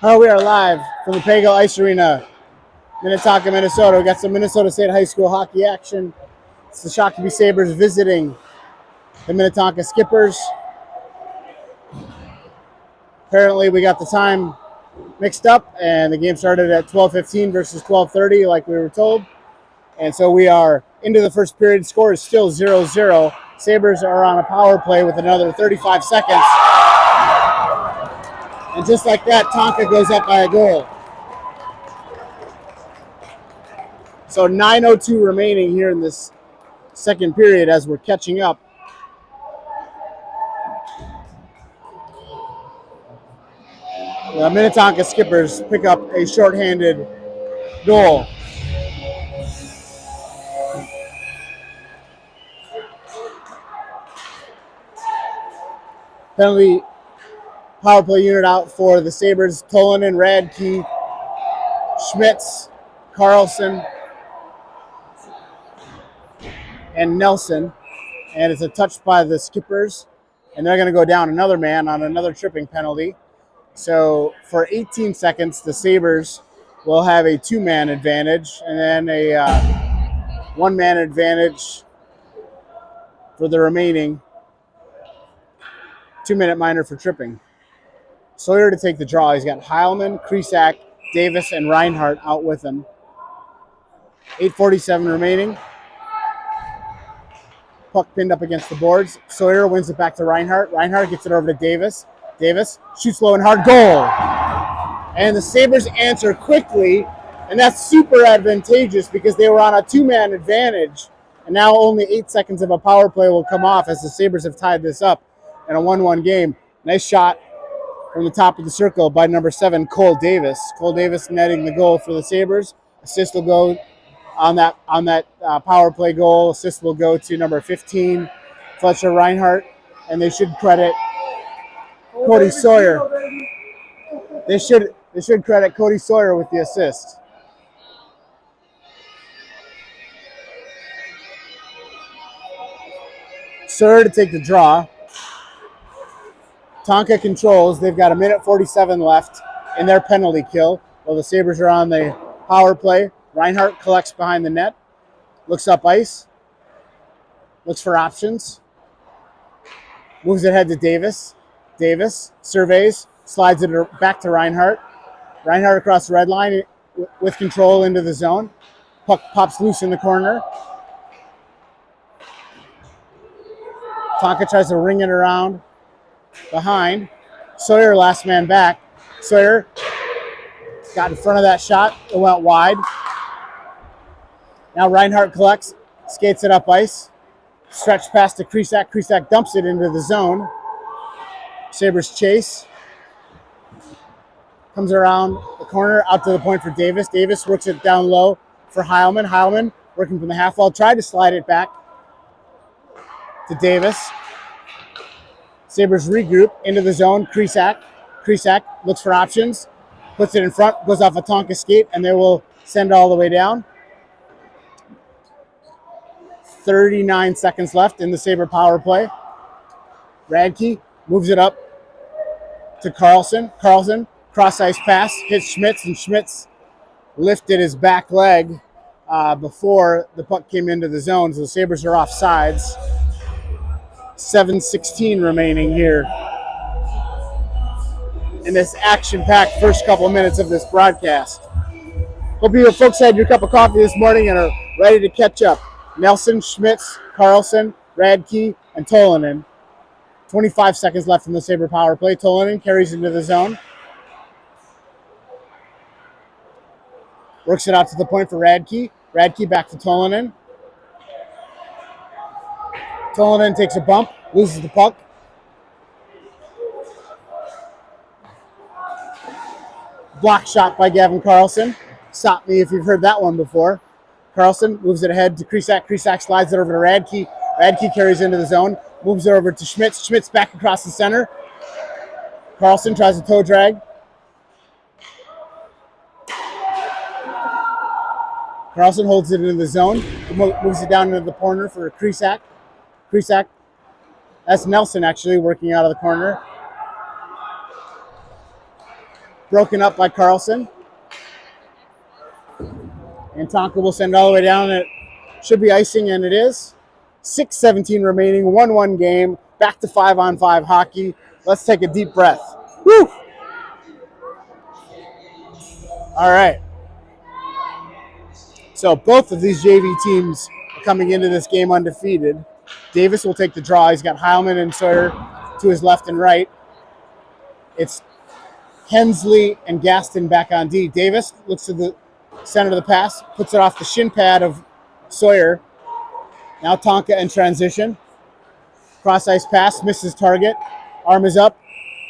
We are live from the Pago Ice Arena, Minnetonka, Minnesota. We got some Minnesota State High School hockey action. It's the Shakopee Sabers visiting the Minnetonka Skippers. Apparently, we got the time mixed up, and the game started at 12:15 versus 12:30, like we were told. And so we are into the first period. Score is still 0-0. Sabers are on a power play with another 35 seconds. And just like that, Tonka goes up by a goal. So 9:02 remaining here in this second period as we're catching up. The Minnetonka Skippers pick up a shorthanded goal. Penalty power play unit out for the Sabers: Tolanen, Radke, Schmitz, Carlson, and Nelson. And it's a touch by the Skippers, and they're going to go down another man on another tripping penalty. So for 18 seconds, the Sabers will have a two-man advantage, and then a one-man advantage for the remaining 2-minute minor for tripping. Sawyer to take the draw. He's got Heilman, Krisak, Davis, and Reinhardt out with him. 8:47 remaining. Puck pinned up against the boards. Sawyer wins it back to Reinhardt. Reinhardt gets it over to Davis. Davis shoots low and hard. Goal! And the Sabres answer quickly, and that's super advantageous because they were on a two-man advantage, and now only 8 seconds of a power play will come off as the Sabres have tied this up in a 1-1 game. Nice shot from the top of the circle by number 7, Cole Davis. Cole Davis netting the goal for the Sabres. Assist will go on that power play goal. Assist will go to number 15, Fletcher Reinhardt, and they should credit Cody Sawyer. They should credit Cody Sawyer with the assist. Sawyer to take the draw. Tonka controls. They've got 1:47 left in their penalty kill. While the Sabres are on the power play. Reinhardt collects behind the net. Looks up ice. Looks for options. Moves it ahead to Davis. Davis surveys. Slides it back to Reinhardt. Reinhardt across the red line with control into the zone. Puck pops loose in the corner. Tonka tries to ring it around behind. Sawyer last man back. Sawyer got in front of that shot. It went wide. Now Reinhardt collects, skates it up ice. Stretch pass to Krisak. Krisak dumps it into the zone. Sabres chase. Comes around the corner, out to the point for Davis. Davis works it down low for Heilman. Heilman working from the half wall. Tried to slide it back to Davis. Sabres regroup into the zone. Krisak looks for options. Puts it in front. Goes off a Tonka skate, and they will send it all the way down. 39 seconds left in the Sabre power play. Radke moves it up to Carlson. Carlson, cross-ice pass, hits Schmitz, and Schmitz lifted his back leg before the puck came into the zone, so the Sabres are off sides. 7:16 remaining here in this action-packed first couple of minutes of this broadcast. Hope you folks had your cup of coffee this morning and are ready to catch up. Nelson, Schmitz, Carlson, Radke, and Tolanen. 25 seconds left in the Sabre power play. Tolanen carries into the zone. Works it out to the point for Radke. Radke back to Tolanen. Tolanen takes a bump, loses the puck. Block shot by Gavin Carlson. Stop me if you've heard that one before. Carlson moves it ahead to Krisak. Krisak slides it over to Radke. Radke carries into the zone. Moves it over to Schmitz. Schmitz back across the center. Carlson tries a toe drag. Carlson holds it into the zone, moves it down into the corner for Krisak. Krisak, that's Nelson actually working out of the corner. Broken up by Carlson. And Tonka will send all the way down. It should be icing, and it is. 6:17 remaining, 1-1 game. Back to 5-on-5 hockey. Let's take a deep breath. Woo! All right. So both of these JV teams are coming into this game undefeated. Davis will take the draw. He's got Heilman and Sawyer to his left and right. It's Hensley and Gaston back on D. Davis looks to the center of the pass, puts it off the shin pad of Sawyer. Now Tonka in transition. Cross ice pass, misses target. Arm is up.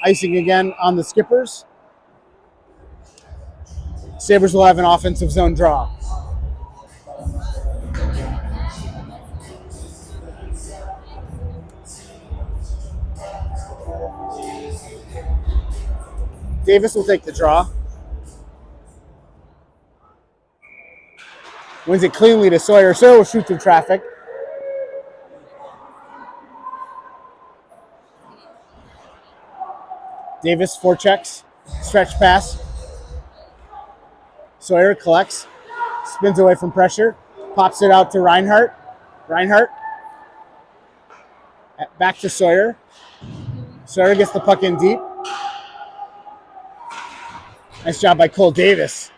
Icing again on the Skippers. Sabres will have an offensive zone draw. Davis will take the draw. Wins it cleanly to Sawyer. Sawyer will shoot through traffic. Davis forechecks. Stretch pass. Sawyer collects. Spins away from pressure. Pops it out to Reinhart. Reinhart. Back to Sawyer. Sawyer gets the puck in deep. Nice job by Cole Davis.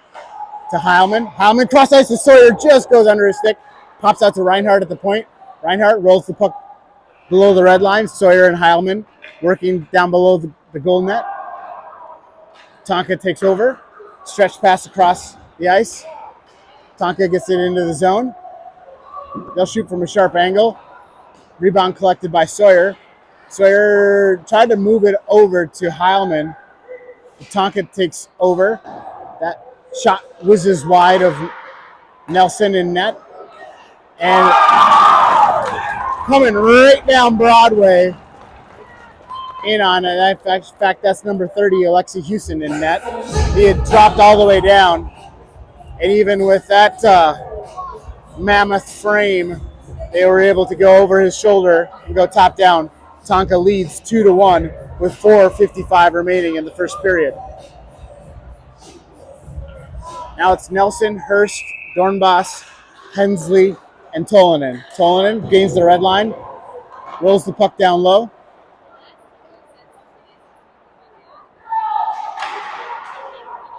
To Heilman. Heilman cross ice to Sawyer, just goes under his stick. Pops out to Reinhart at the point. Reinhart rolls the puck below the red line. Sawyer and Heilman working down below the goal net. Tonka takes over. Stretch pass across the ice. Tonka gets it into the zone. They'll shoot from a sharp angle. Rebound collected by Sawyer. Sawyer tried to move it over to Heilman. Tonka takes over. That shot whizzes wide of Nelson in net. And coming right down Broadway in on it. In fact, that's number 30, Alexi Houston in net. He had dropped all the way down. And even with that mammoth frame, they were able to go over his shoulder and go top down. Tonka leads 2-1 with 4:55 remaining in the first period. Now it's Nelson, Hurst, Dornbos, Hensley, and Tolonen. Tolonen gains the red line, rolls the puck down low.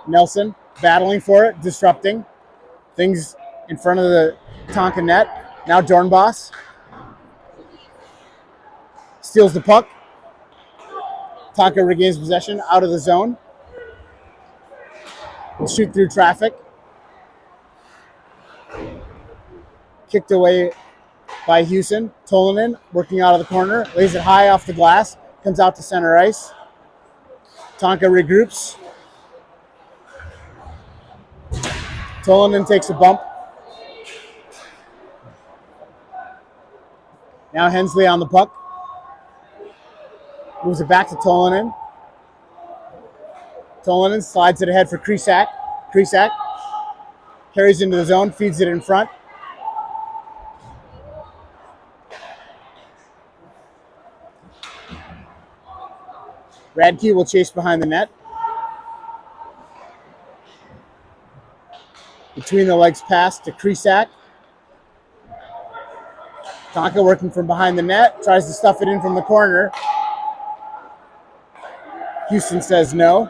Nelson battling for it, disrupting things in front of the Tonka net. Now Dornbos steals the puck. Tonka regains possession out of the zone. Will shoot through traffic. Kicked away by Houston. Tolonen working out of the corner. Lays it high off the glass. Comes out to center ice. Tonka regroups. Tolonen takes a bump. Now Hensley on the puck. Moves it back to Tolonen. Tolonen slides it ahead for Krisak. Krisak carries into the zone, feeds it in front. Radke will chase behind the net. Between the legs pass to Krisak. Tonka working from behind the net, tries to stuff it in from the corner. Houston says no.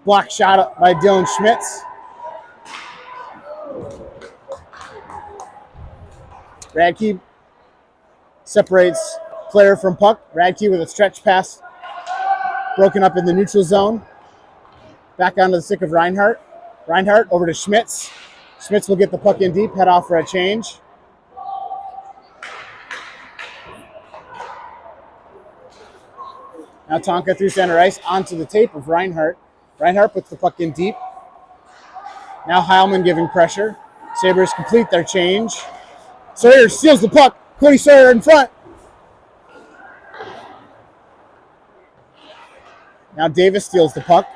Block shot by Dylan Schmitz. Radke separates player from puck. Radke with a stretch pass broken up in the neutral zone. Back onto the stick of Reinhart. Reinhart over to Schmitz. Schmitz will get the puck in deep, head off for a change. Now Tonka through center ice onto the tape of Reinhart. Reinhart puts the puck in deep. Now Heilman giving pressure. Sabres complete their change. Sawyer steals the puck. Cody Sawyer in front. Now Davis steals the puck.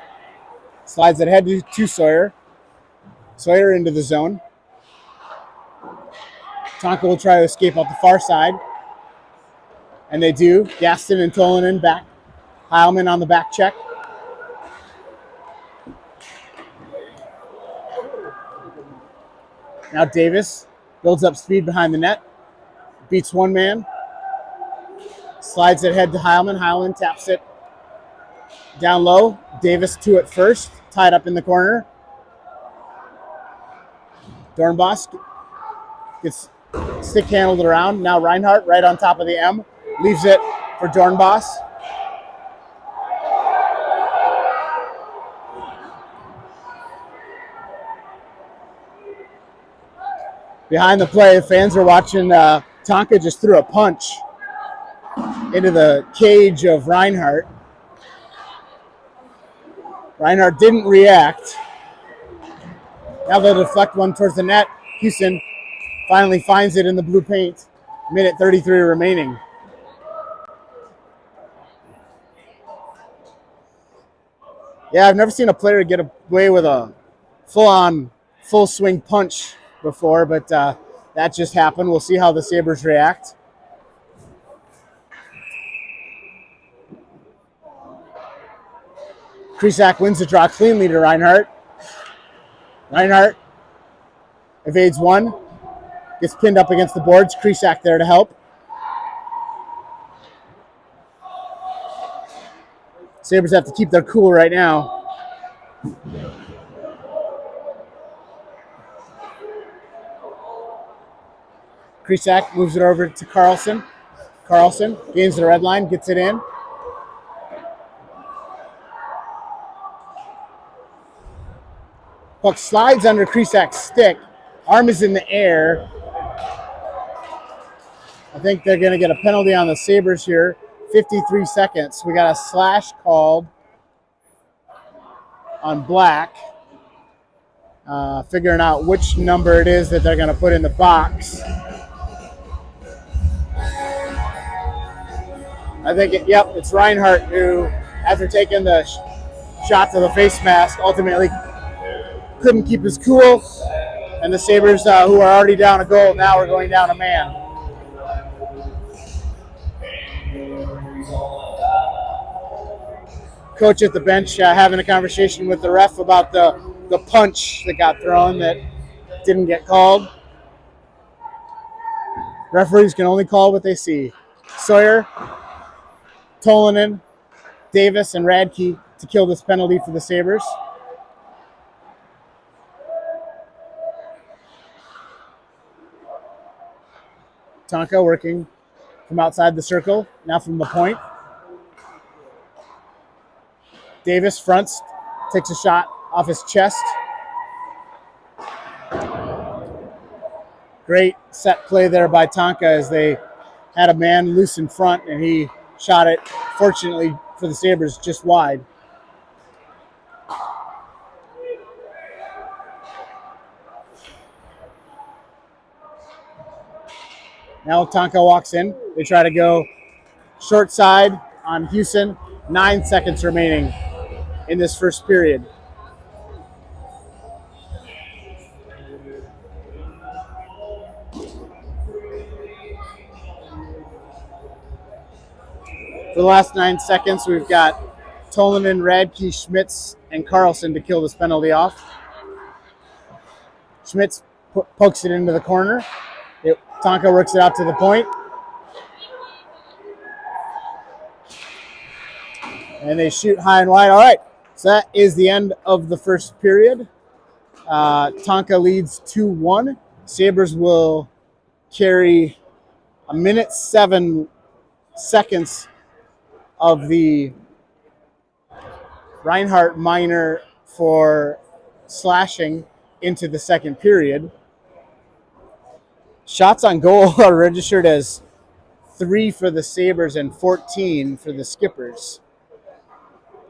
Slides it ahead to Sawyer. Sawyer into the zone. Tonka will try to escape out the far side. And they do. Gaston and Tolonen back. Heilman on the back check. Now Davis builds up speed behind the net. Beats one man. Slides it ahead to Heilman. Heilman taps it down low. Davis to it first. Tied up in the corner. Dornbos gets stick handled around. Now Reinhardt right on top of the M. Leaves it for Dornbos. Behind the play, fans are watching. Tonka just threw a punch into the cage of Reinhardt. Reinhardt didn't react. Now they'll deflect one towards the net. Houston finally finds it in the blue paint. Minute 33 remaining. Yeah, I've never seen a player get away with a full-on, full-swing punch before, but that just happened. We'll see how the Sabres react. Krisak wins the draw cleanly to Reinhardt. Reinhardt evades one. Gets pinned up against the boards. Krisak there to help. Sabres have to keep their cool right now. Krisak moves it over to Carlson. Carlson gains the red line, gets it in. Puck slides under Krisak's stick. Arm is in the air. I think they're going to get a penalty on the Sabres here. 53 seconds. We got a slash called on Black. Figuring out which number it is that they're going to put in the box. I think, it's Reinhardt who, after taking the shot to the face mask, ultimately couldn't keep his cool. And the Sabres, who are already down a goal, now are going down a man. Coach at the bench having a conversation with the ref about the punch that got thrown that didn't get called. Referees can only call what they see. Sawyer, Tolonen, Davis, and Radke to kill this penalty for the Sabres. Tonka working from outside the circle, now from the point. Davis fronts, takes a shot off his chest. Great set play there by Tonka as they had a man loose in front and he shot it, fortunately for the Sabres, just wide. Now Tonka walks in. They try to go short side on Houston. 9 seconds remaining in this first period. For the last 9 seconds, we've got Tolonen, Radke, Schmitz, and Carlson to kill this penalty off. Schmitz pokes it into the corner. Tonka works it out to the point. And they shoot high and wide. All right, so that is the end of the first period. Tonka leads 2-1. Sabres will carry 1:07 of the Reinhardt minor for slashing into the second period. Shots on goal are registered as 3 for the Sabres and 14 for the Skippers.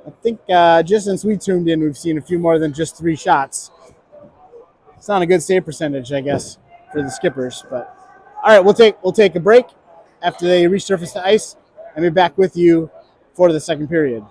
I think just since we tuned in, we've seen a few more than just 3 shots. It's not a good save percentage, I guess, for the Skippers. But all right, we'll take a break after they resurface the ice and be back with you for the second period.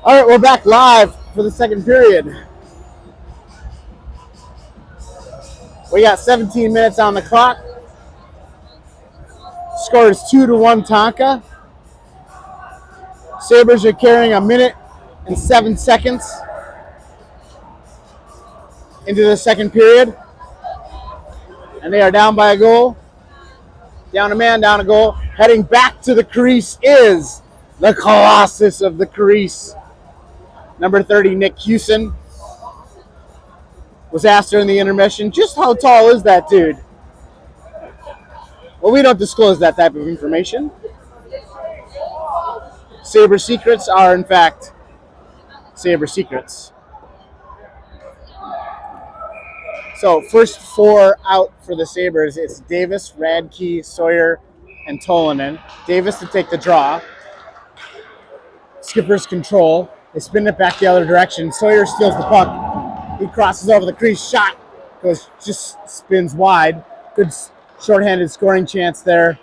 All right, we're back live for the second period. We got 17 minutes on the clock. Score is 2-1 Tonka. Sabers are carrying 1 minute and 7 seconds into the second period. And they are down by a goal. Down a man, down a goal. Heading back to the crease is the Colossus of the crease. Number 30, Nick Hewson, was asked during the intermission, just how tall is that dude? Well, we don't disclose that type of information. Saber secrets are, in fact, Saber secrets. So, first 4 out for the Sabres. It's Davis, Radke, Sawyer, and Tolanen. Davis to take the draw. Skipper's control. They spin it back the other direction. Sawyer steals the puck. He crosses over the crease. Shot goes, just spins wide. Good shorthanded scoring chance there.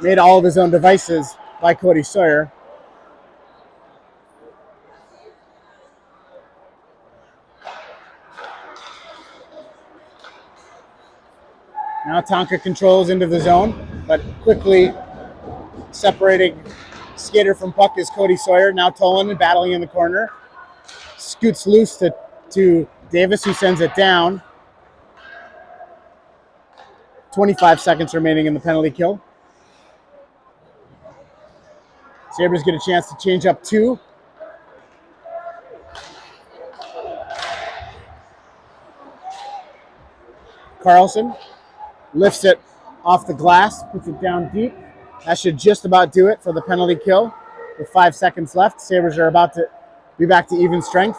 Made all of his own devices by Cody Sawyer. Now Tonka controls into the zone, but quickly separating skater from puck is Cody Sawyer. Now Tolanen battling in the corner. Scoots loose to Davis, who sends it down. 25 seconds remaining in the penalty kill. Sabres get a chance to change up 2. Carlson lifts it off the glass, puts it down deep. That should just about do it for the penalty kill. With 5 seconds left, Sabres are about to be back to even strength.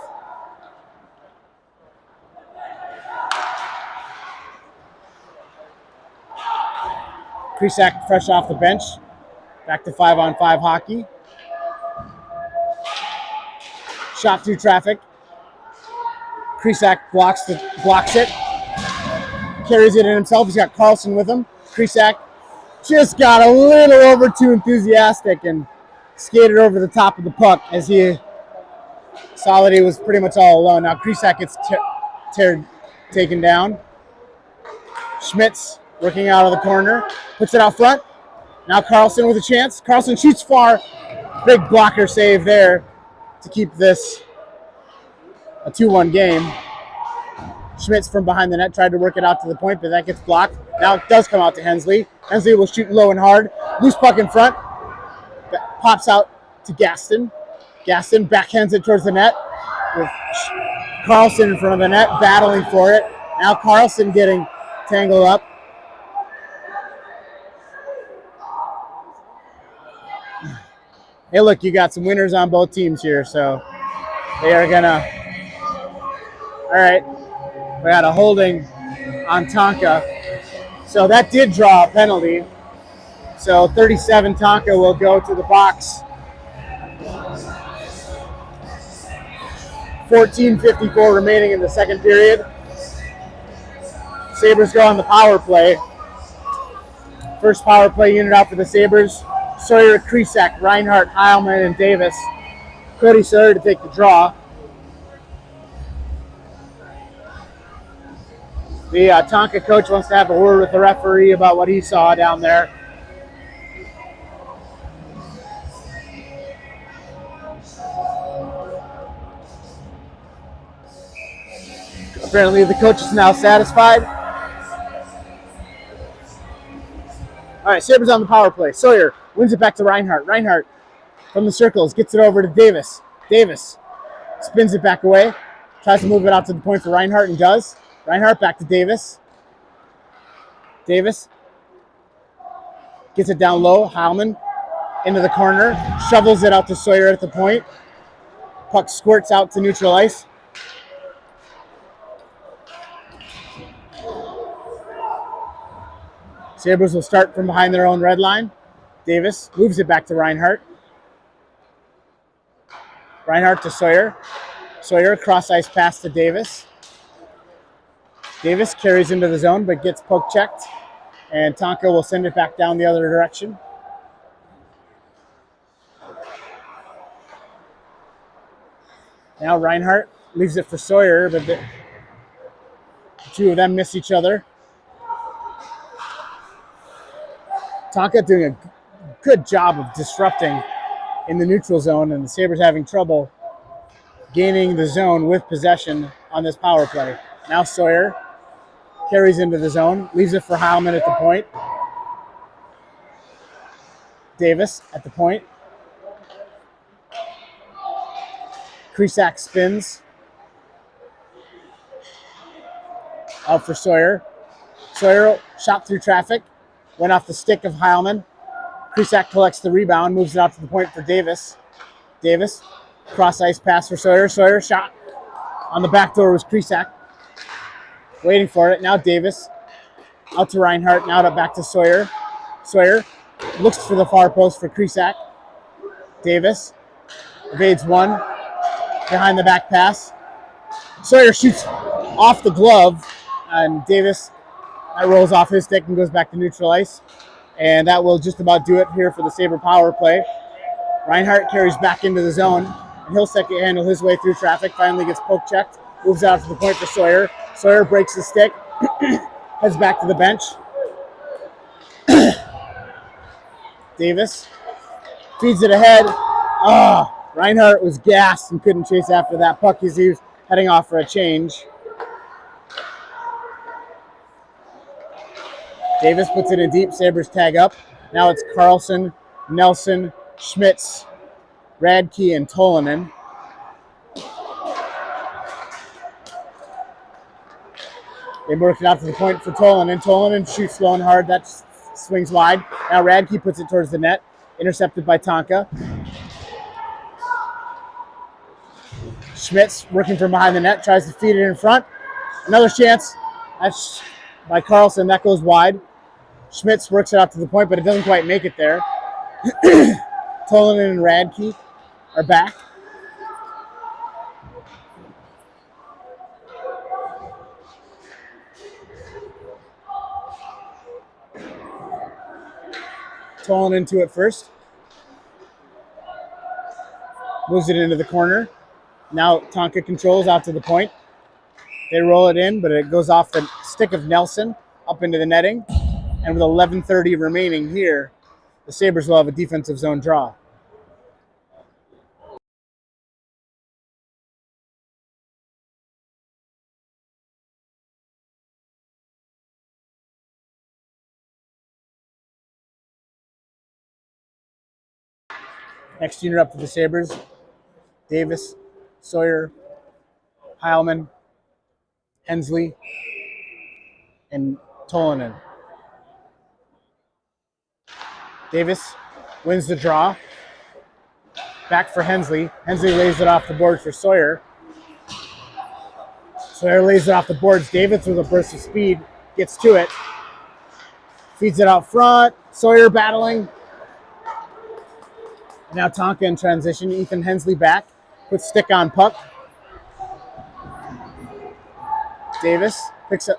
Krisak fresh off the bench. Back to 5-on-5 hockey. Shot through traffic. Krisak blocks it. Carries it in himself. He's got Carlson with him. Krisak just got a little over too enthusiastic and skated over the top of the puck as he saw that he was pretty much all alone. Now Krisak gets taken down. Schmitz working out of the corner. Puts it out front. Now Carlson with a chance. Carlson shoots far. Big blocker save there to keep this a 2-1 game. Schmitz from behind the net tried to work it out to the point, but that gets blocked. Now it does come out to Hensley. Hensley will shoot low and hard. Loose puck in front. That pops out to Gaston. Gaston backhands it towards the net with Carlson in front of the net, battling for it. Now Carlson getting tangled up. Hey, look, you got some winners on both teams here, so they are gonna. All right, we got a holding on Tonka, so that did draw a penalty. So 37 Tonka will go to the box. 14:54 remaining in the second period. Sabres go on the power play. First power play unit out for the Sabres. Sawyer, Krisak, Reinhart, Heilman, and Davis. Cody Sawyer to take the draw. The Tonka coach wants to have a word with the referee about what he saw down there. Apparently the coach is now satisfied. All right, Sabres on the power play. Sawyer wins it back to Reinhart. Reinhart from the circles gets it over to Davis. Davis spins it back away. Tries to move it out to the point for Reinhart and does. Reinhart back to Davis. Davis gets it down low. Heilman into the corner. Shovels it out to Sawyer at the point. Puck squirts out to neutral ice. Sabres will start from behind their own red line. Davis moves it back to Reinhart. Reinhart to Sawyer. Sawyer cross ice pass to Davis. Davis carries into the zone but gets poke checked. And Tonka will send it back down the other direction. Now Reinhardt leaves it for Sawyer, but the two of them miss each other. Tonka doing a good job of disrupting in the neutral zone, and the Sabres having trouble gaining the zone with possession on this power play. Now Sawyer carries into the zone, leaves it for Heilman at the point. Davis at the point. Krisak spins. Out for Sawyer. Sawyer shot through traffic. Went off the stick of Heilman. Krisak collects the rebound, moves it out to the point for Davis. Davis, cross ice pass for Sawyer. Sawyer shot on the back door was Krisak. Waiting for it. Now Davis. Out to Reinhardt. Now back to Sawyer. Sawyer looks for the far post for Krisak. Davis evades one. Behind the back pass. Sawyer shoots off the glove, and Davis rolls off his stick and goes back to neutral ice. And that will just about do it here for the Sabre power play. Reinhardt carries back into the zone, and he'll second handle his way through traffic. Finally gets poke checked. Moves out to the point for Sawyer. Sawyer breaks the stick. Heads back to the bench. Davis feeds it ahead. Reinhardt was gassed and couldn't chase after that puck as he was heading off for a change. Davis puts it in deep. Sabres tag up. Now it's Carlson, Nelson, Schmitz, Radke, and Tolanen. They work it out to the point for Tolanen. Tolanen shoots low and hard. That swings wide. Now Radke puts it towards the net. Intercepted by Tonka. Schmitz working from behind the net. Tries to feed it in front. Another chance. That's by Carlson. That goes wide. Schmitz works it out to the point, but it doesn't quite make it there. Tolanen and Radke are back. Tolanen to it first. Moves it into the corner. Now Tonka controls out to the point. They roll it in, but it goes off the stick of Nelson up into the netting. And with 11:30 remaining here, the Sabres will have a defensive zone draw. Next unit up for the Sabres, Davis, Sawyer, Heilman, Hensley, and Tolanen. Davis wins the draw. Back for Hensley. Hensley lays it off the board for Sawyer. Sawyer lays it off the boards. Davis with a burst of speed gets to it. Feeds it out front. Sawyer battling. Now Tonka in transition. Ethan Hensley back. Puts stick on puck. Davis picks up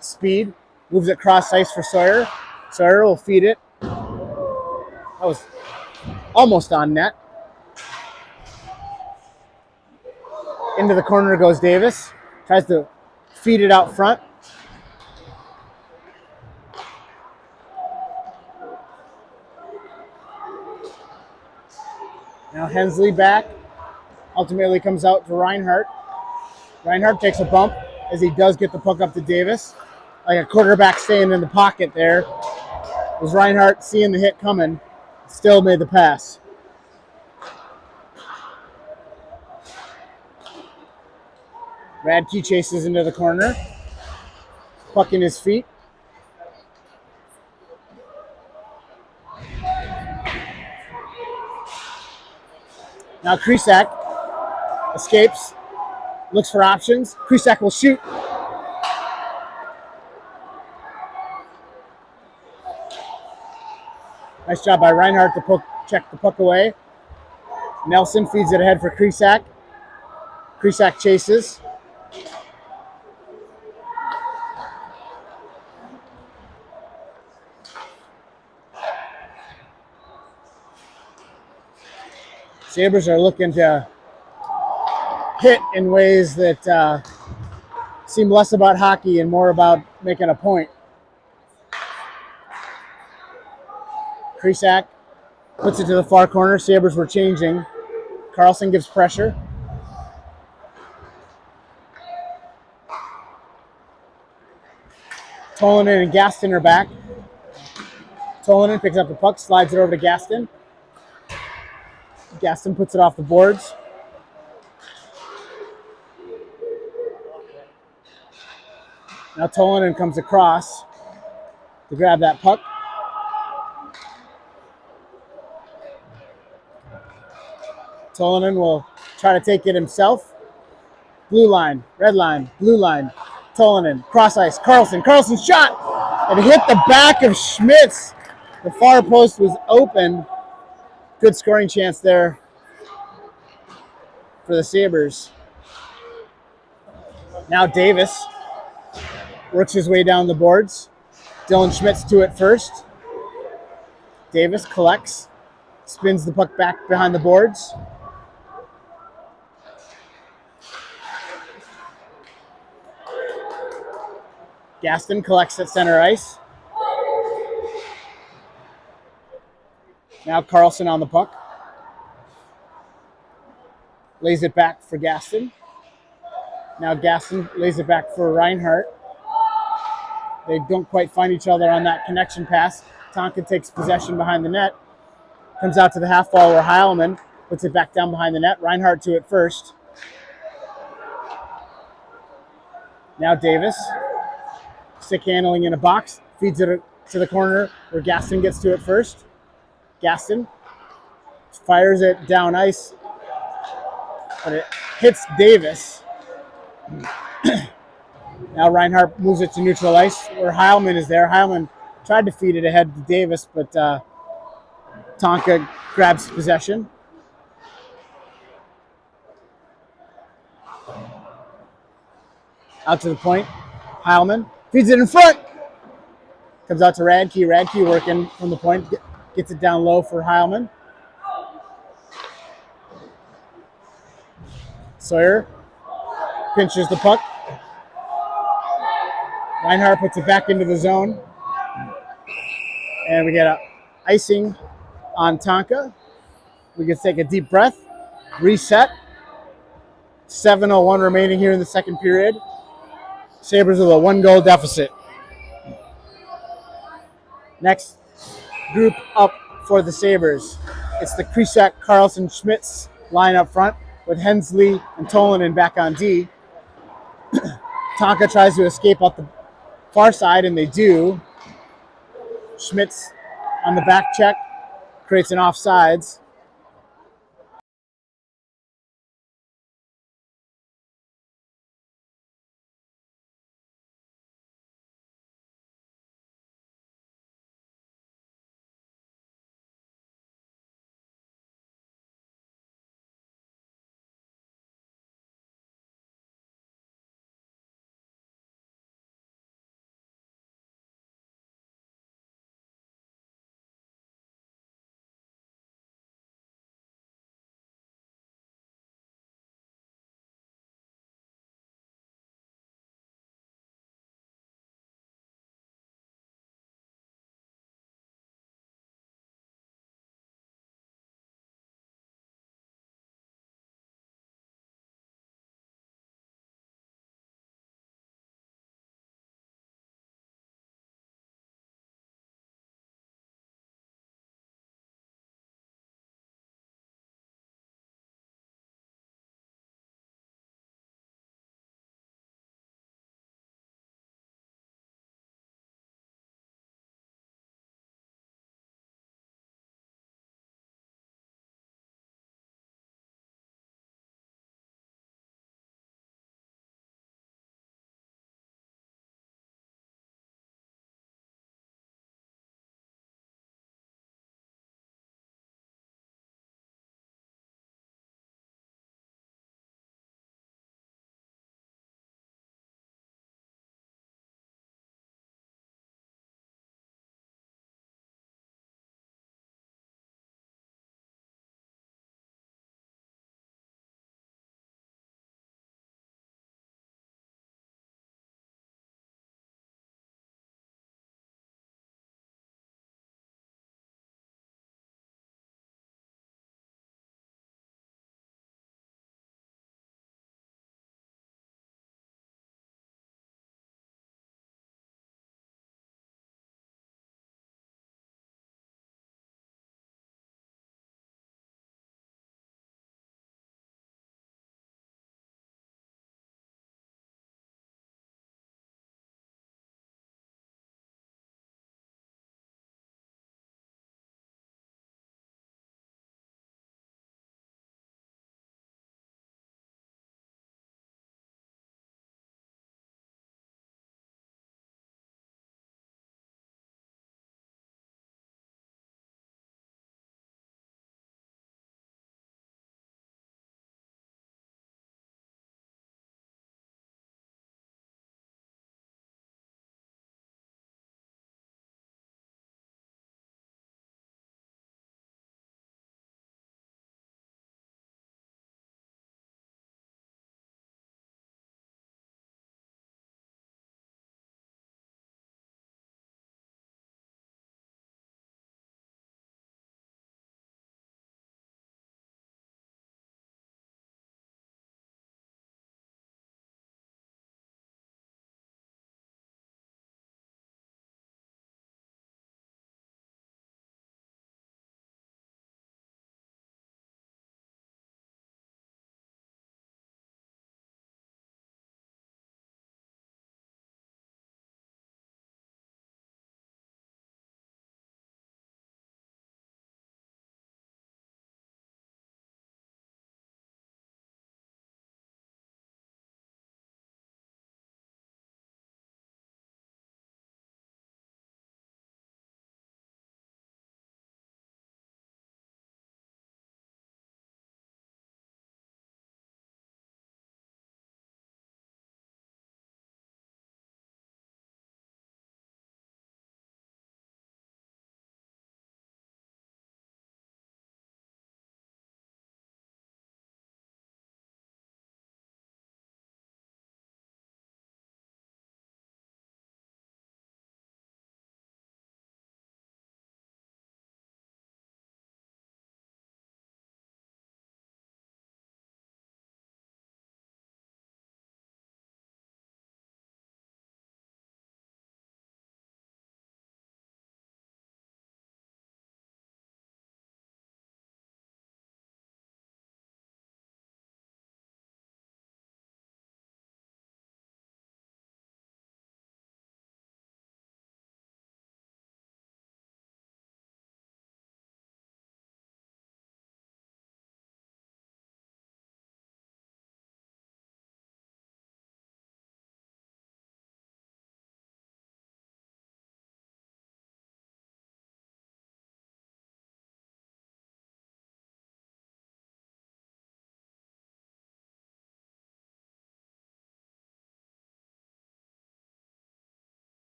speed. Moves it cross ice for Sawyer. Sawyer will feed it. That was almost on net. Into the corner goes Davis. Tries to feed it out front. Now Hensley back. Ultimately comes out to Reinhardt. Reinhardt takes a bump as he does get the puck up to Davis. Like a quarterback staying in the pocket there. Was Reinhardt seeing the hit coming. Still made the pass. Radke chases into the corner. Puck in his feet. Now Krisak escapes. Looks for options. Krisak will shoot. Nice job by Reinhardt to check the puck away. Nelson feeds it ahead for Krisak. Krisak chases. Sabres are looking to hit in ways that seem less about hockey and more about making a point. Krisak puts it to the far corner. Sabres were changing. Carlson gives pressure. Tolonen and Gaston are back. Tolonen picks up the puck, slides it over to Gaston. Gaston puts it off the boards. Now Tolonen comes across to grab that puck. Tolonen will try to take it himself. Blue line, red line, blue line. Tolonen, cross ice, Carlson. Carlson's shot! And it hit the back of Schmitz. The far post was open. Good scoring chance there for the Sabres. Now Davis works his way down the boards. Dylan Schmitz to it first. Davis collects, spins the puck back behind the boards. Gaston collects at center ice. Now Carlson on the puck. Lays it back for Gaston. Now Gaston lays it back for Reinhart. They don't quite find each other on that connection pass. Tonka takes possession behind the net. Comes out to the half wall where Heilman puts it back down behind the net. Reinhart to it first. Now Davis. Stick handling in a box. Feeds it to the corner where Gaston gets to it first. Gaston fires it down ice, but it hits Davis. Now Reinhart moves it to neutral ice where Heilman is there. Heilman tried to feed it ahead to Davis, but Tonka grabs possession. Out to the point. Heilman feeds it in front. Comes out to Radke. Radke working from the point. Gets it down low for Heilman. Sawyer pinches the puck. Reinhart puts it back into the zone. And we get an icing on Tonka. We can take a deep breath. Reset. 7:01 remaining here in the second period. Sabres with a 1-goal deficit. Next group up for the Sabres. It's the Krisak, Carlson, Schmitz line up front with Hensley and Tolonen back on D. Tonka tries to escape out the far side, and they do. Schmitz on the back check creates an offsides.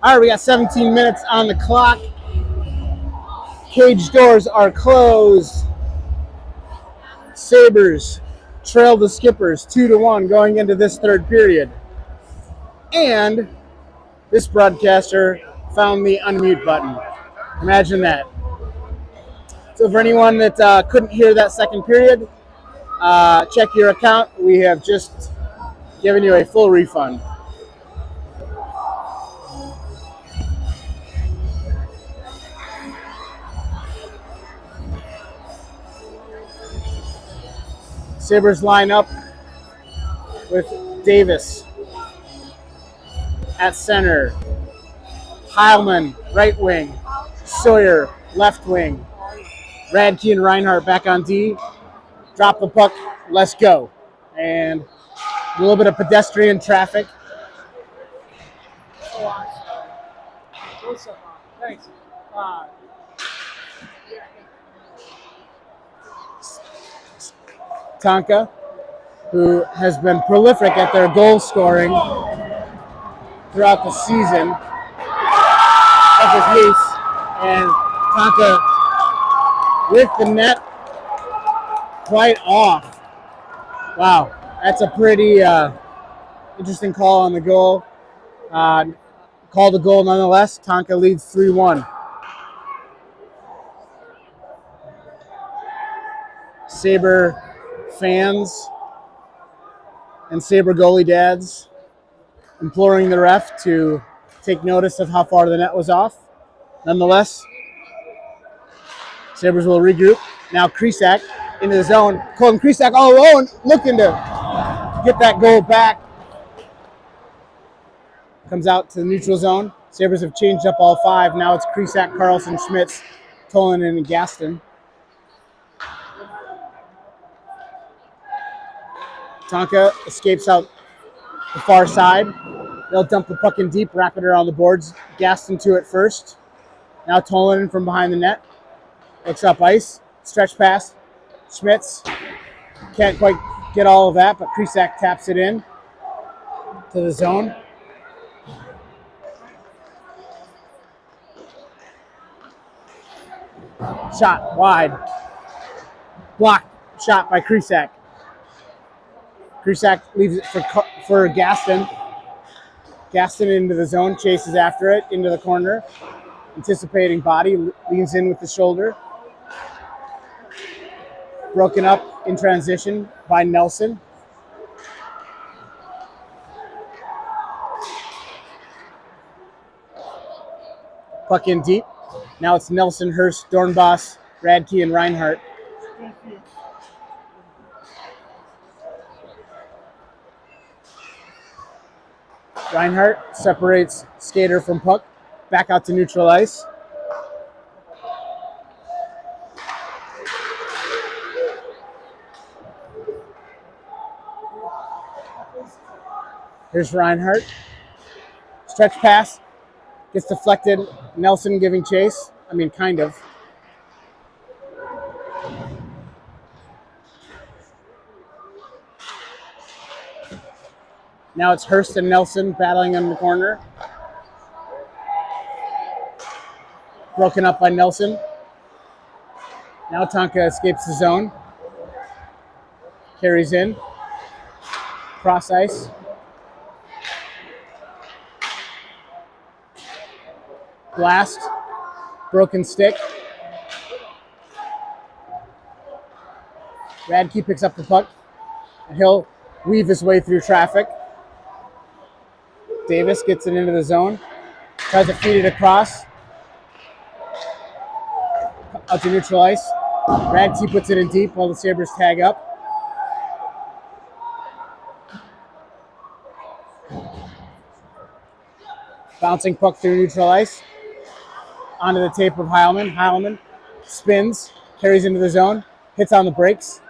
All right, we got 17 minutes on the clock. Cage doors are closed. Sabers trail the Skippers 2-1 going into this third period. And this broadcaster found the unmute button. Imagine that. So for anyone that couldn't hear that second period, check your account. We have just given you a full refund. Sabres line up with Davis at center, Heilman right wing, Sawyer left wing, Radke and Reinhardt back on D. Drop the puck, let's go. And a little bit of pedestrian traffic. Thanks. Tonka, who has been prolific at their goal scoring throughout the season. That's his ace. And Tonka with the net quite off. Wow, that's a pretty interesting call on the goal. Call the goal nonetheless. Tonka leads 3-1. Saber fans and Saber goalie dads imploring the ref to take notice of how far the net was off. Nonetheless, Sabres will regroup. Now Krisak into the zone. Colton Krisak all alone, looking to get that goal back. Comes out to the neutral zone. Sabres have changed up all five. Now it's Krisak, Carlson, Schmitz, Tolanen, and Gaston. Tonka escapes out the far side. They'll dump the puck in deep, wrap it around the boards. Gaston to it first. Now Tolanen from behind the net. Looks up ice. Stretch pass. Schmitz can't quite get all of that, but Krisak taps it in to the zone. Shot wide. Blocked shot by Krisak. Krisak leaves it for Gaston. Gaston into the zone, chases after it, into the corner. Anticipating body, leans in with the shoulder. Broken up in transition by Nelson. Puck in deep. Now it's Nelson, Hurst, Dornbos, Radke, and Reinhardt. Reinhardt separates skater from puck. Back out to neutral ice. Here's Reinhardt. Stretch pass. Gets deflected. Nelson giving chase. I mean, kind of. Now it's Hurst and Nelson battling in the corner. Broken up by Nelson. Now Tonka escapes the zone. Carries in. Cross ice. Blast. Broken stick. Radke picks up the puck. And he'll weave his way through traffic. Davis gets it into the zone. Tries to feed it across. Out to neutral ice. Radke puts it in deep while the Sabres tag up. Bouncing puck through neutral ice. Onto the tape of Heilman. Heilman spins, carries into the zone, hits on the brakes.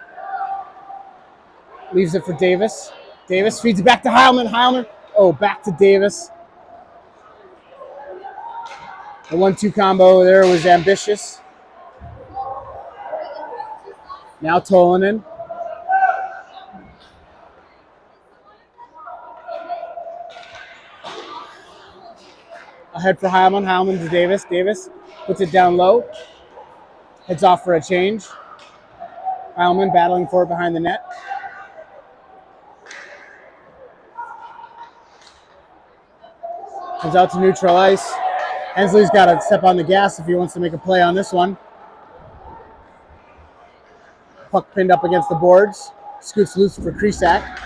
Leaves it for Davis. Davis feeds it back to Heilman. Heilman, back to Davis. The 1-2 combo there was ambitious. Now Tolanen. Ahead for Heilman. Heilman to Davis. Davis puts it down low. Heads off for a change. Heilman battling for it behind the net. Comes out to neutral ice. Hensley's got to step on the gas if he wants to make a play on this one. Puck pinned up against the boards. Scoots loose for Krisak.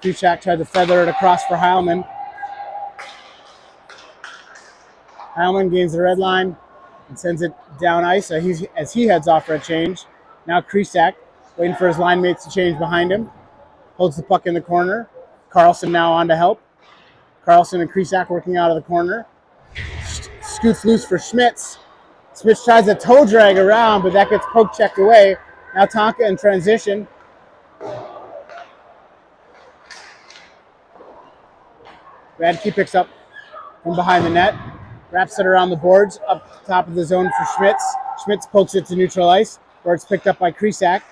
Krisak tried to feather it across for Heilman. Heilman gains the red line and sends it down ice as he heads off for a change. Now Krisak waiting for his line mates to change behind him. Holds the puck in the corner. Carlson now on to help. Carlson and Krisak working out of the corner. Scoots loose for Schmitz. Schmitz tries a toe drag around, but that gets poke checked away. Now Tonka in transition. Radke picks up from behind the net. Wraps it around the boards, up top of the zone for Schmitz. Schmitz pokes it to neutral ice, where it's picked up by Krisak.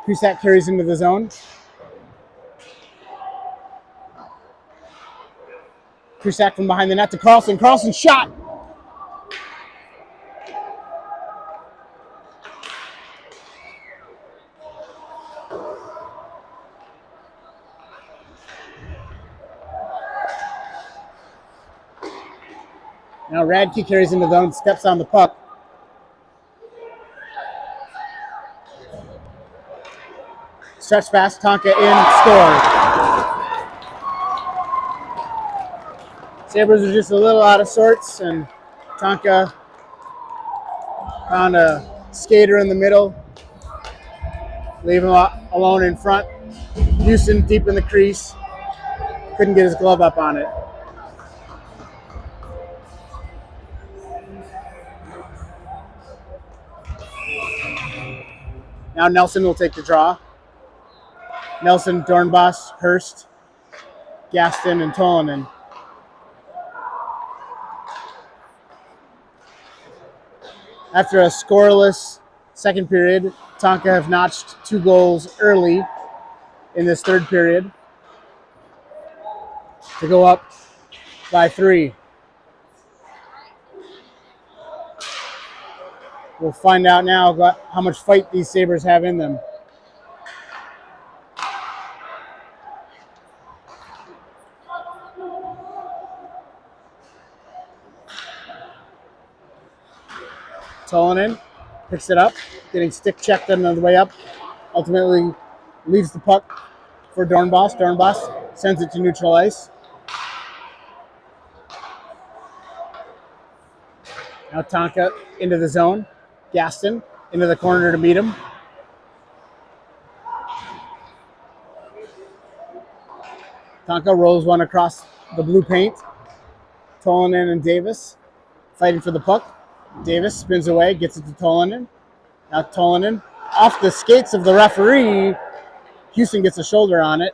Krisak carries into the zone. Krisak from behind the net to Carlson. Carlson shot! Now Radke carries into the zone, steps on the puck. Stretch pass, Tonka in, score. Sabres are just a little out of sorts, and Tonka found a skater in the middle. Leave him alone in front. Houston deep in the crease. Couldn't get his glove up on it. Now Nelson will take the draw. Nelson, Dornbos, Hurst, Gaston, and Tolonen. After a scoreless second period, Tonka have notched 2 goals early in this third period to go up by 3. We'll find out now how much fight these Sabres have in them. Tolonen picks it up, getting stick checked on the way up. Ultimately leaves the puck for Dornbos. Dornbos sends it to neutral ice. Now Tonka into the zone. Gaston into the corner to meet him. Tonka rolls one across the blue paint. Tolonen and Davis fighting for the puck. Davis spins away, gets it to Tolonen. Now Tolonen off the skates of the referee. Houston gets a shoulder on it.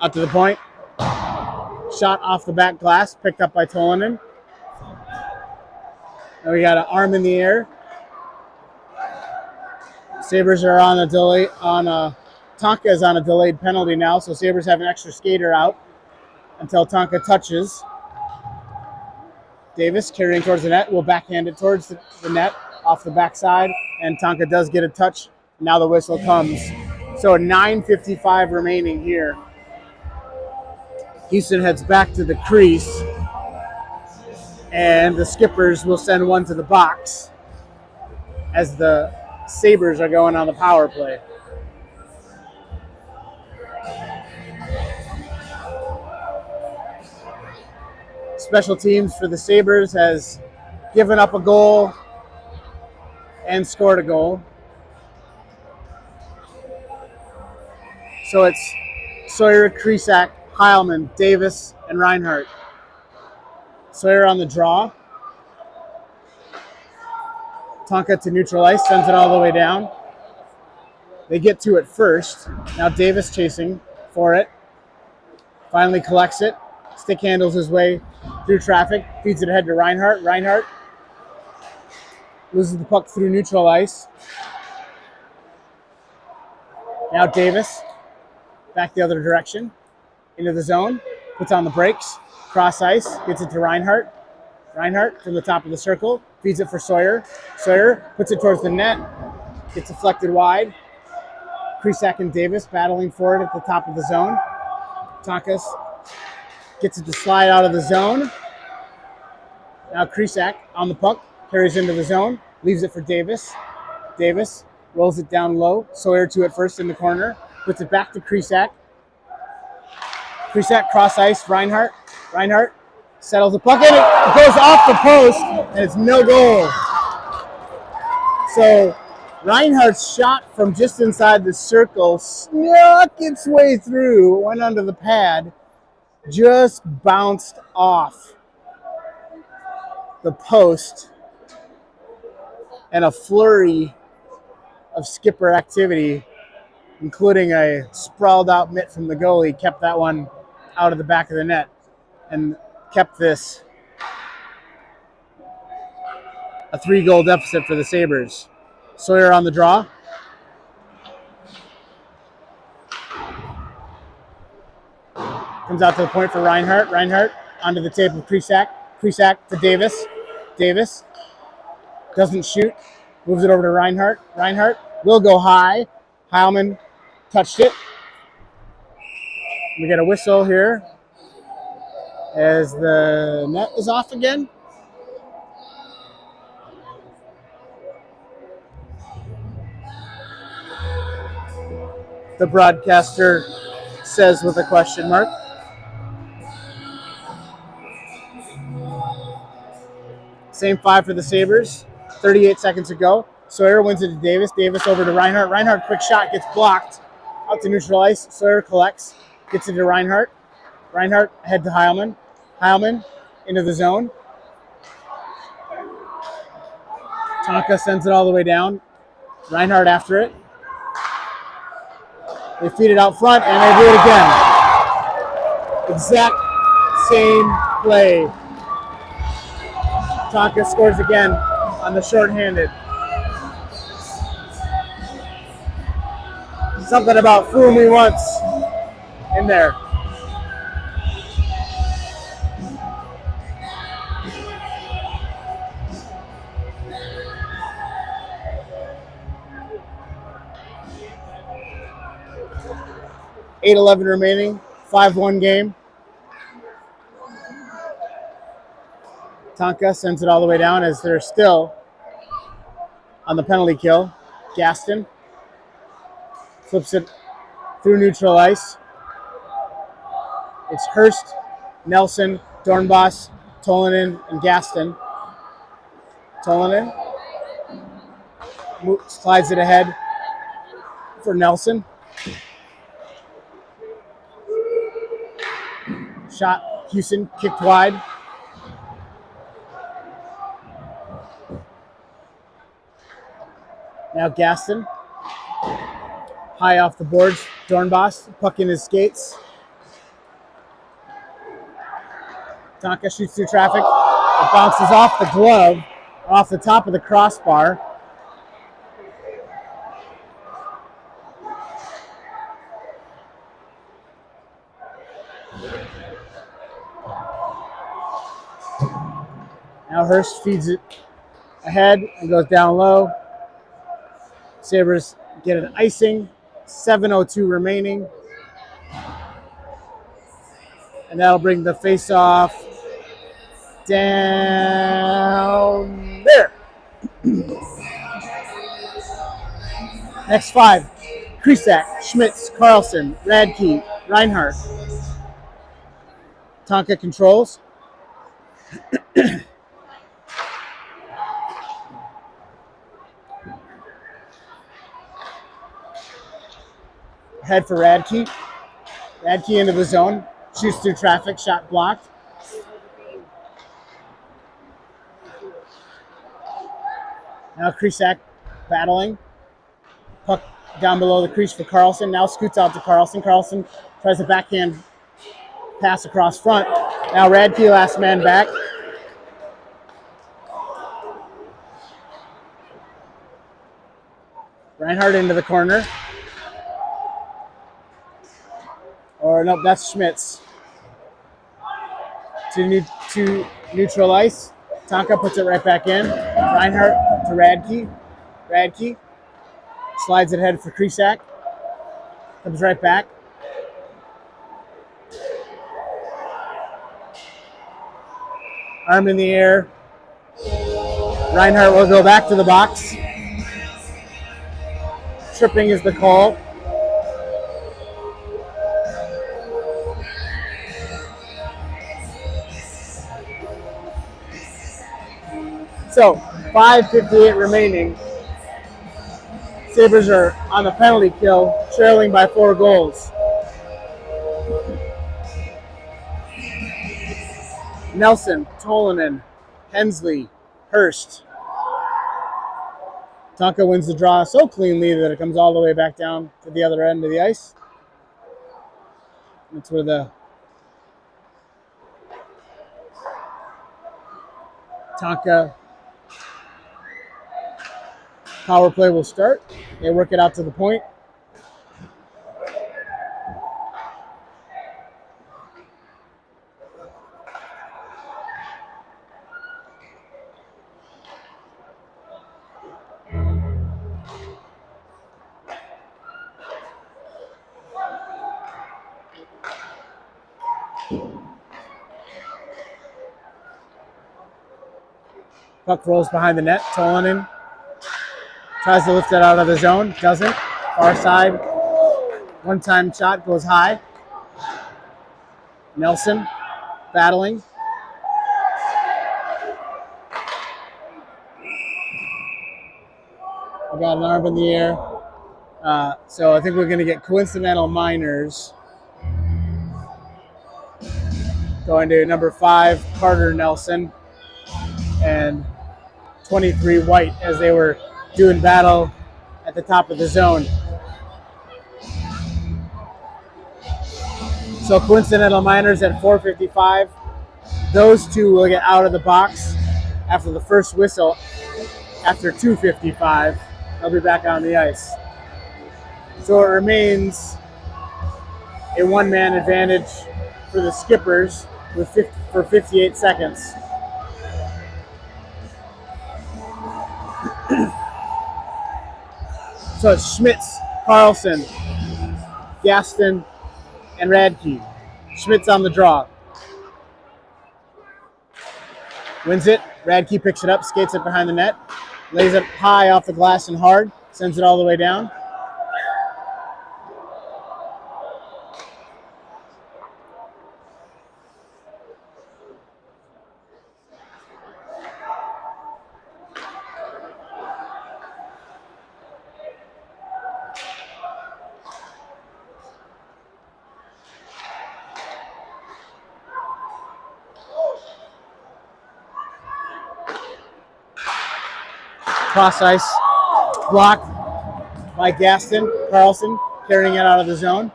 Out to the point. Shot off the back glass, picked up by Tolonen. Now we got an arm in the air. Sabres are on a delay. Tonka is on a delayed penalty now, so Sabres have an extra skater out until Tonka touches. Davis carrying towards the net, will backhand it towards the net off the backside, and Tonka does get a touch. Now the whistle comes. So 9:55 remaining here. Houston heads back to the crease, and the Skippers will send one to the box as the Sabres are going on the power play. Special teams for the Sabres has given up a goal and scored a goal. So it's Sawyer, Krisak, Heilman, Davis, and Reinhart. Sawyer on the draw. Tonka to neutral ice, sends it all the way down. They get to it first. Now Davis chasing for it. Finally collects it. Stick handles his way through traffic. Feeds it ahead to Reinhart. Reinhart loses the puck through neutral ice. Now Davis back the other direction, into the zone, puts on the brakes, cross ice, gets it to Reinhardt. Reinhardt from the top of the circle, feeds it for Sawyer. Sawyer puts it towards the net, gets deflected wide. Krisak and Davis battling for it at the top of the zone. Tonka gets it to slide out of the zone. Now Krisak on the puck, carries into the zone, leaves it for Davis. Davis rolls it down low. Sawyer to it first in the corner, puts it back to Krisak. Krisak cross ice, Reinhardt. Reinhardt settles the puck in, it goes off the post, and it's no goal. So Reinhardt's shot from just inside the circle snuck its way through, went under the pad, just bounced off the post, and a flurry of skipper activity, including a sprawled out mitt from the goalie, kept that one out of the back of the net and kept this a 3-goal deficit for the Sabres. Sawyer on the draw. Comes out to the point for Reinhardt. Reinhardt onto the tape of Krisak. Krisak to Davis. Davis doesn't shoot. Moves it over to Reinhardt. Reinhardt will go high. Heilman touched it. We get a whistle here as the net is off again. The broadcaster says with a question mark. Same 5 for the Sabres. 38 seconds to go. Sawyer wins it to Davis. Davis over to Reinhardt. Reinhardt, quick shot, gets blocked. Out to neutral ice. Sawyer collects. Gets it to Reinhardt. Reinhardt head to Heilman. Heilman into the zone. Tonka sends it all the way down. Reinhardt after it. They feed it out front, and they do it again. Exact same play. Tonka scores again on the shorthanded. Something about fool me once in there. .8:11 remaining, 5-1 game. Tonka sends it all the way down as they're still on the penalty kill. Gaston flips it through neutral ice. It's Hurst, Nelson, Dornbos, Tolanen, and Gaston. Tolanen slides it ahead for Nelson. Shot, Houston, kicked wide. Now Gaston. High off the boards. Dornbos, puck in his skates. Tonka shoots through traffic. It bounces off the glove, off the top of the crossbar. Now Hurst feeds it ahead and goes down low. Sabres get an icing. 7:02 remaining. And that'll bring the face-off down there. Next 5. Krisak, Schmitz, Carlson, Radke, Reinhardt. Tonka controls. Head for Radke. Radke into the zone. Shoots through traffic. Shot blocked. Now Krisak battling. Puck down below the crease for Carlson. Now scoots out to Carlson. Carlson tries a backhand pass across front. Now Radke last man back. Reinhardt into the corner. Or nope, that's Schmitz. To neutral ice. Tonka puts it right back in. Reinhardt to Radke. Radke slides it ahead for Krisak. Comes right back. Arm in the air. Reinhardt will go back to the box. Tripping is the call. So, 5:58 remaining. Sabres are on the penalty kill, trailing by 4 goals. Nelson, Tolonen, Hensley, Hurst. Tonka wins the draw so cleanly that it comes all the way back down to the other end of the ice. That's where the Tonka power play will start. They work it out to the point. Puck rolls behind the net. Tolonen tries to lift it out of the zone. Doesn't. Far side. One-time shot goes high. Nelson battling. We got an arm in the air. So I think we're going to get coincidental minors. Going to number 5, Carter Nelson, and 23 White as they were doing battle at the top of the zone. So coincidental minors at 4:55. Those two will get out of the box after the first whistle. After 2:55, they'll be back on the ice. So it remains a one-man advantage for the Skippers for 58 seconds. So it's Schmitz, Carlson, Gaston, and Radke. Schmitz on the draw. Wins it. Radke picks it up, skates it behind the net, lays it high off the glass and hard, sends it all the way down. Cross ice block by Gaston. Carlson carrying it out of the zone.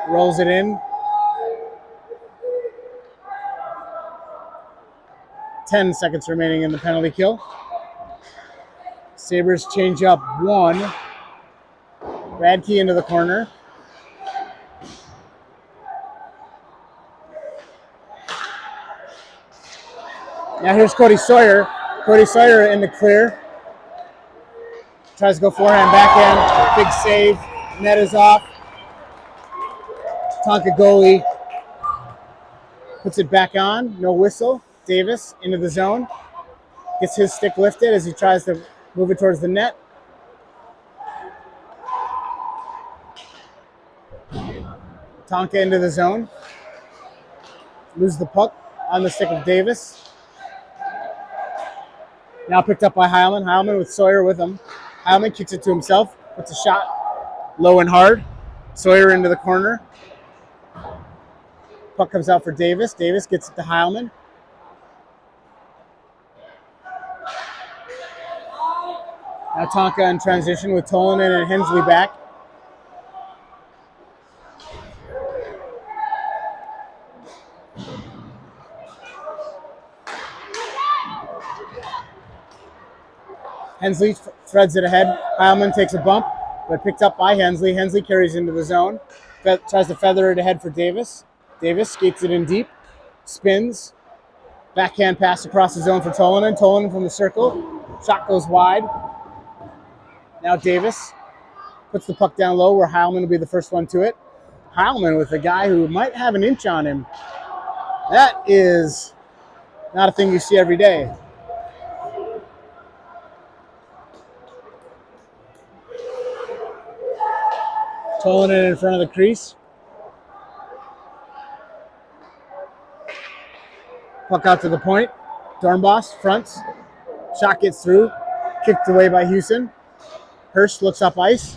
Rolls it in. 10 seconds remaining in the penalty kill. Sabres change up 1. Radke into the corner. Now here's Cody Sawyer. Cody Sawyer in the clear. Tries to go forehand, backhand. Big save. Net is off. Tonka goalie puts it back on. No whistle. Davis into the zone. Gets his stick lifted as he tries to move it towards the net. Tonka into the zone. Loses the puck on the stick of Davis. Now picked up by Heilman. Heilman with Sawyer with him. Heilman kicks it to himself. Puts a shot low and hard. Sawyer into the corner. Puck comes out for Davis. Davis gets it to Heilman. Now Tonka in transition with Tolonen and Hensley back. Hensley threads it ahead. Heilman takes a bump, but picked up by Hensley. Hensley carries into the zone. tries to feather it ahead for Davis. Davis skates it in deep, spins, backhand pass across the zone for Tolonen. Tolonen from the circle. Shot goes wide. Now Davis puts the puck down low where Heilman will be the first one to it. Heilman with a guy who might have an inch on him. That is not a thing you see every day. Tolonen in front of the crease. Puck out to the point. Dornbos fronts. Shot gets through. Kicked away by Houston. Hurst looks up ice.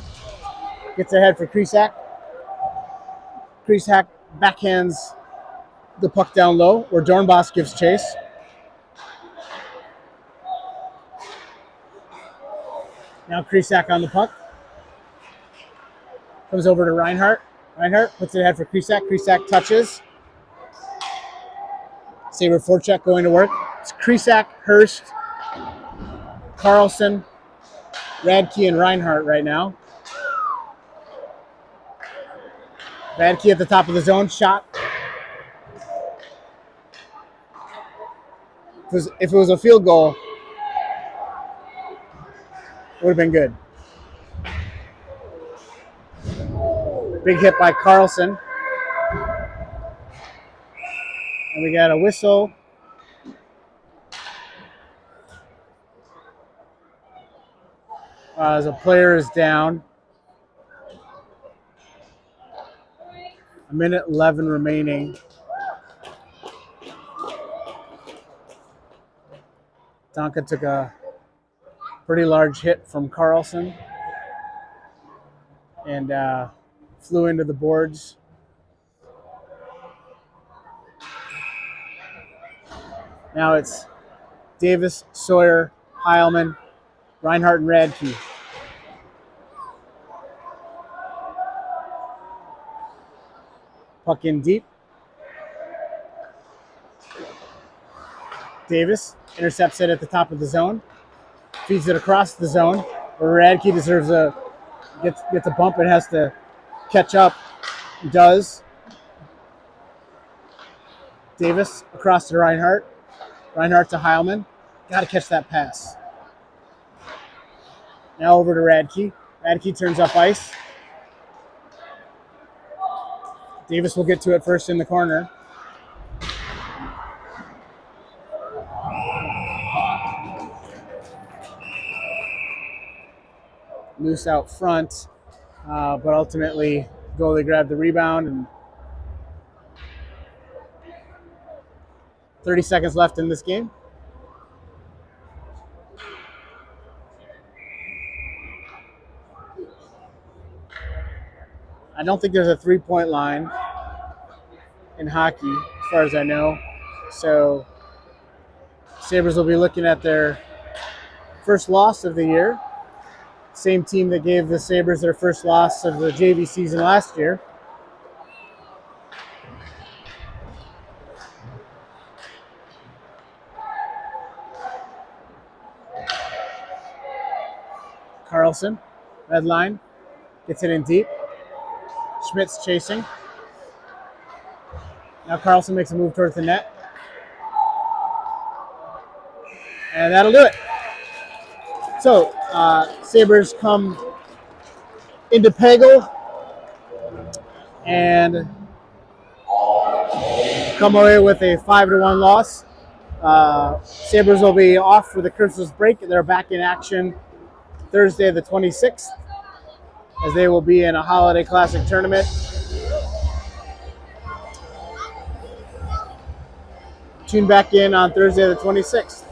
Gets ahead for Krisak. Krisak backhands the puck down low where Dornbos gives chase. Now Krisak on the puck. Comes over to Reinhart. Reinhart puts it ahead for Krisak. Krisak touches. Saber forecheck going to work. It's Krisak, Hurst, Carlson, Radke, and Reinhart right now. Radke at the top of the zone. Shot. If it was a field goal, it would have been good. Big hit by Carlson. And we got a whistle. As a player is down. 1:11 remaining. Tonka took a pretty large hit from Carlson and flew into the boards. Now it's Davis, Sawyer, Heilman, Reinhart, and Radke. Puck in deep. Davis intercepts it at the top of the zone. Feeds it across the zone where Radke deserves gets a bump and has to catch up. Does. Davis across to Reinhart. Reinhart to Heilman. Got to catch that pass. Now over to Radke. Radke turns up ice. Davis will get to it first in the corner. Loose out front, but ultimately goalie grabbed the rebound, and 30 seconds left in this game. I don't think there's a three-point line in hockey, as far as I know. So Sabres will be looking at their first loss of the year. Same team that gave the Sabres their first loss of the JV season last year. Carlson, red line, gets it in deep. Schmidt's chasing. Now Carlson makes a move towards the net. And that'll do it. So, Sabres come into Pagel and come away with a 5-1 loss. Sabres will be off for the Christmas break, and they're back in action Thursday the 26th, as they will be in a Holiday Classic tournament. Tune back in on Thursday the 26th.